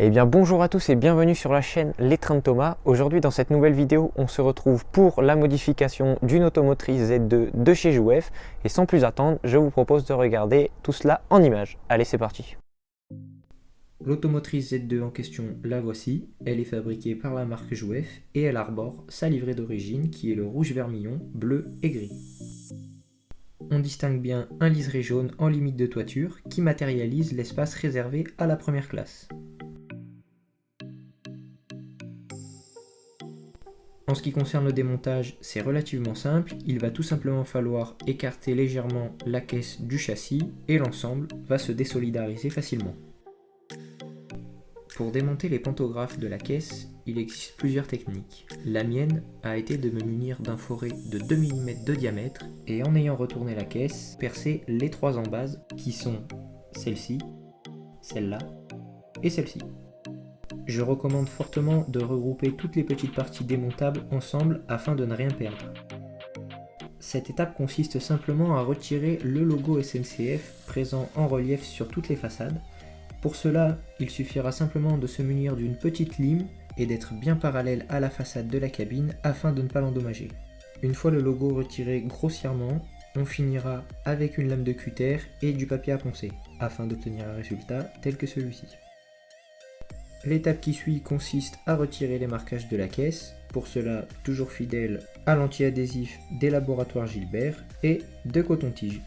Eh bien bonjour à tous et bienvenue sur la chaîne Les Trains de Thomas. Aujourd'hui dans cette nouvelle vidéo on se retrouve pour la modification d'une automotrice Z2 de chez Jouef. Et sans plus attendre, je vous propose de regarder tout cela en images. Allez, c'est parti. L'automotrice Z2 en question, la voici. Elle est fabriquée par la marque Jouef et elle arbore sa livrée d'origine qui est le rouge vermillon, bleu et gris. On distingue bien un liseré jaune en limite de toiture qui matérialise l'espace réservé à la première classe. En ce qui concerne le démontage, c'est relativement simple, il va tout simplement falloir écarter légèrement la caisse du châssis et l'ensemble va se désolidariser facilement. Pour démonter les pantographes de la caisse, il existe plusieurs techniques. La mienne a été de me munir d'un foret de 2 mm de diamètre et en ayant retourné la caisse, percer les trois embases qui sont celle-ci, celle-là et celle-ci. Je recommande fortement de regrouper toutes les petites parties démontables ensemble afin de ne rien perdre. Cette étape consiste simplement à retirer le logo SNCF présent en relief sur toutes les façades. Pour cela, il suffira simplement de se munir d'une petite lime et d'être bien parallèle à la façade de la cabine afin de ne pas l'endommager. Une fois le logo retiré grossièrement, on finira avec une lame de cutter et du papier à poncer afin d'obtenir un résultat tel que celui-ci. L'étape qui suit consiste à retirer les marquages de la caisse, pour cela toujours fidèle à l'anti-adhésif des laboratoires Gilbert et de coton-tige.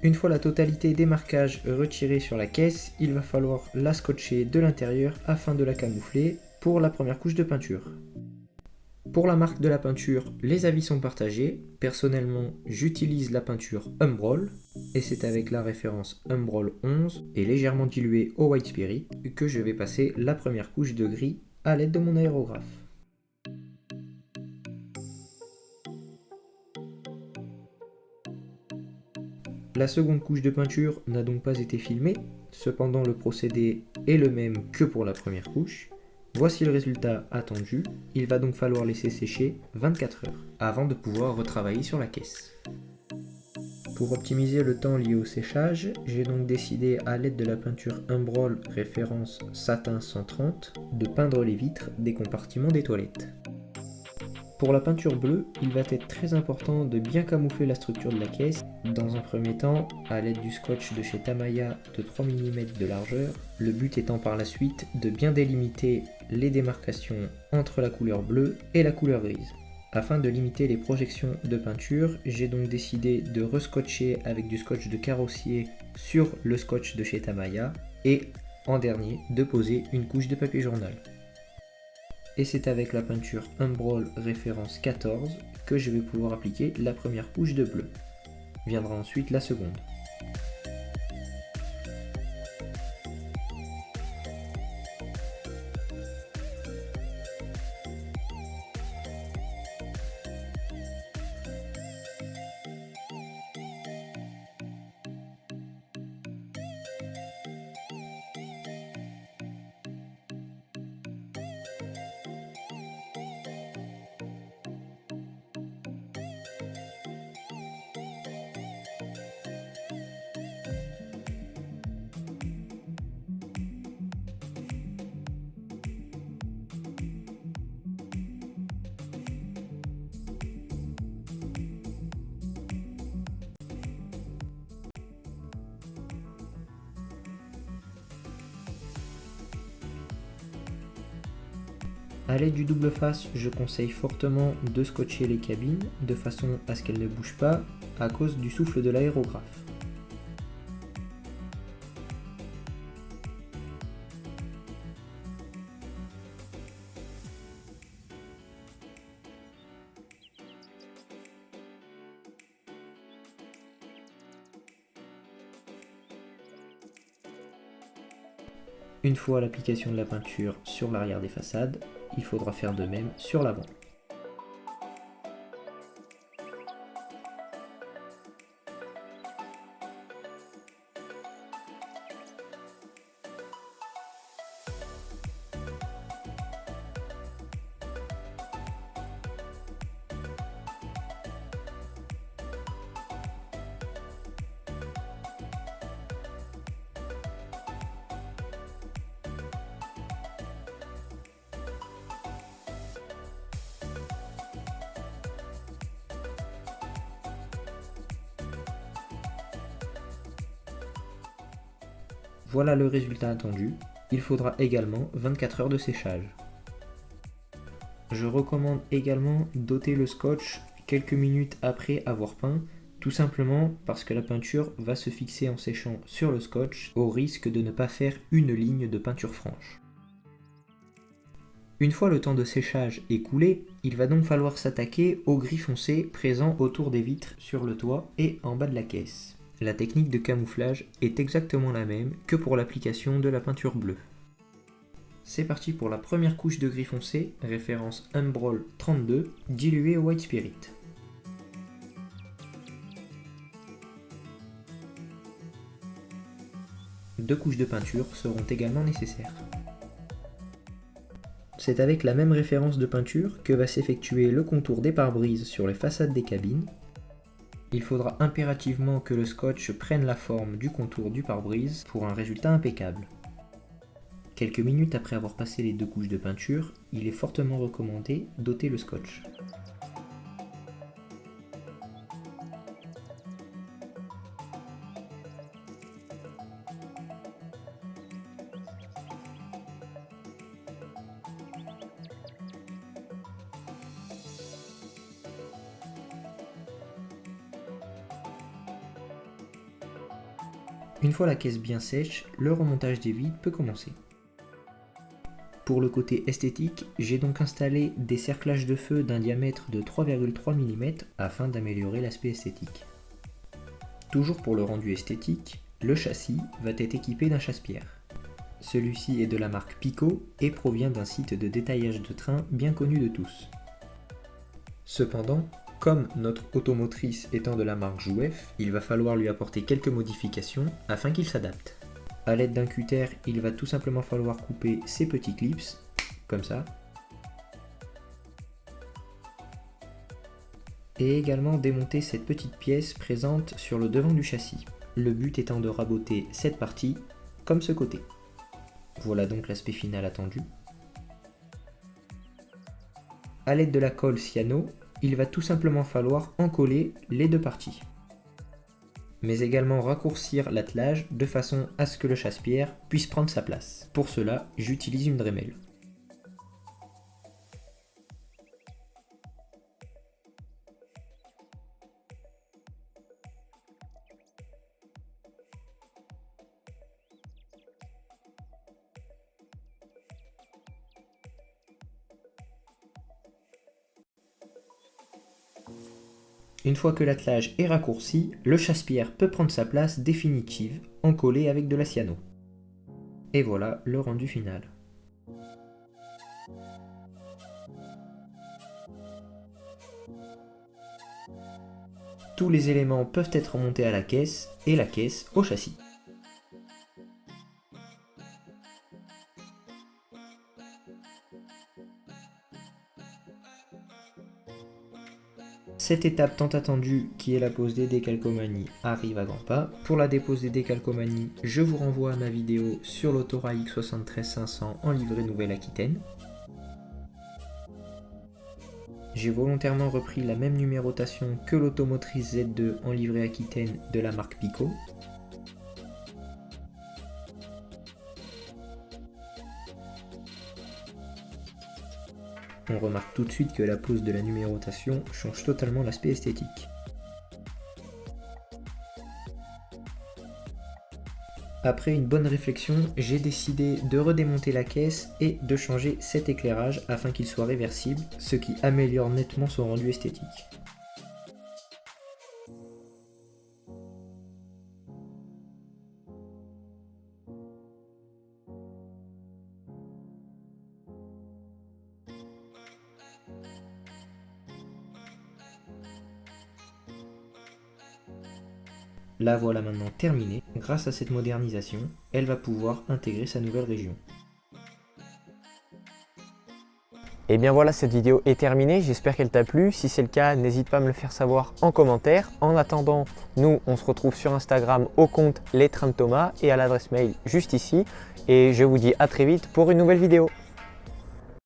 Une fois la totalité des marquages retirés sur la caisse, il va falloir la scotcher de l'intérieur afin de la camoufler pour la première couche de peinture. Pour la marque de la peinture, les avis sont partagés. Personnellement, j'utilise la peinture Humbrol et c'est avec la référence Humbrol 11 et légèrement diluée au White Spirit que je vais passer la première couche de gris à l'aide de mon aérographe. La seconde couche de peinture n'a donc pas été filmée, cependant le procédé est le même que pour la première couche. Voici le résultat attendu, il va donc falloir laisser sécher 24 heures avant de pouvoir retravailler sur la caisse. Pour optimiser le temps lié au séchage, j'ai donc décidé à l'aide de la peinture Humbrol référence satin 130 de peindre les vitres des compartiments des toilettes. Pour la peinture bleue, il va être très important de bien camoufler la structure de la caisse. Dans un premier temps, à l'aide du scotch de chez Tamaya de 3 mm de largeur, le but étant par la suite de bien délimiter les démarcations entre la couleur bleue et la couleur grise. Afin de limiter les projections de peinture, j'ai donc décidé de rescotcher avec du scotch de carrossier sur le scotch de chez Tamaya et, en dernier, de poser une couche de papier journal. Et c'est avec la peinture Humbrol référence 14 que je vais pouvoir appliquer la première couche de bleu. Viendra ensuite la seconde. A l'aide du double face, je conseille fortement de scotcher les cabines de façon à ce qu'elles ne bougent pas à cause du souffle de l'aérographe. Une fois l'application de la peinture sur l'arrière des façades, il faudra faire de même sur l'avant. Voilà le résultat attendu. Il faudra également 24 heures de séchage. Je recommande également d'ôter le scotch quelques minutes après avoir peint, tout simplement parce que la peinture va se fixer en séchant sur le scotch au risque de ne pas faire une ligne de peinture franche. Une fois le temps de séchage écoulé, il va donc falloir s'attaquer au gris foncé présent autour des vitres sur le toit et en bas de la caisse. La technique de camouflage est exactement la même que pour l'application de la peinture bleue. C'est parti pour la première couche de gris foncé, référence Umbral 32, diluée au White Spirit. Deux couches de peinture seront également nécessaires. C'est avec la même référence de peinture que va s'effectuer le contour des pare-brises sur les façades des cabines. Il faudra impérativement que le scotch prenne la forme du contour du pare-brise pour un résultat impeccable. Quelques minutes après avoir passé les deux couches de peinture, il est fortement recommandé d'ôter le scotch. Une fois la caisse bien sèche, le remontage des vides peut commencer. Pour le côté esthétique, j'ai donc installé des cerclages de feu d'un diamètre de 3,3 mm afin d'améliorer l'aspect esthétique. Toujours pour le rendu esthétique, le châssis va être équipé d'un chasse-pierre. Celui-ci est de la marque Pico et provient d'un site de détaillage de trains bien connu de tous. Cependant, comme notre automotrice étant de la marque Jouef, il va falloir lui apporter quelques modifications afin qu'il s'adapte. A l'aide d'un cutter, il va tout simplement falloir couper ces petits clips, comme ça. Et également démonter cette petite pièce présente sur le devant du châssis. Le but étant de raboter cette partie, comme ce côté. Voilà donc l'aspect final attendu. A l'aide de la colle cyano, il va tout simplement falloir encoller les deux parties. Mais également raccourcir l'attelage de façon à ce que le chasse-pierre puisse prendre sa place. Pour cela, j'utilise une Dremel. Une fois que l'attelage est raccourci, le chasse-pierre peut prendre sa place définitive, encollé avec de la cyano. Et voilà le rendu final. Tous les éléments peuvent être montés à la caisse et la caisse au châssis. Cette étape tant attendue qui est la pose des décalcomanies arrive à grands pas. Pour la dépose des décalcomanies, je vous renvoie à ma vidéo sur l'Autora X73 en livrée Nouvelle-Aquitaine. J'ai volontairement repris la même numérotation que l'automotrice Z2 en livrée Aquitaine de la marque Pico. On remarque tout de suite que la pose de la numérotation change totalement l'aspect esthétique. Après une bonne réflexion, j'ai décidé de redémonter la caisse et de changer cet éclairage afin qu'il soit réversible, ce qui améliore nettement son rendu esthétique. La voilà maintenant terminée. Grâce à cette modernisation, elle va pouvoir intégrer sa nouvelle région. Et bien voilà, cette vidéo est terminée, j'espère qu'elle t'a plu. Si c'est le cas, n'hésite pas à me le faire savoir en commentaire. En attendant, nous on se retrouve sur Instagram au compte Les Trains de Thomas et à l'adresse mail juste ici. Et je vous dis à très vite pour une nouvelle vidéo.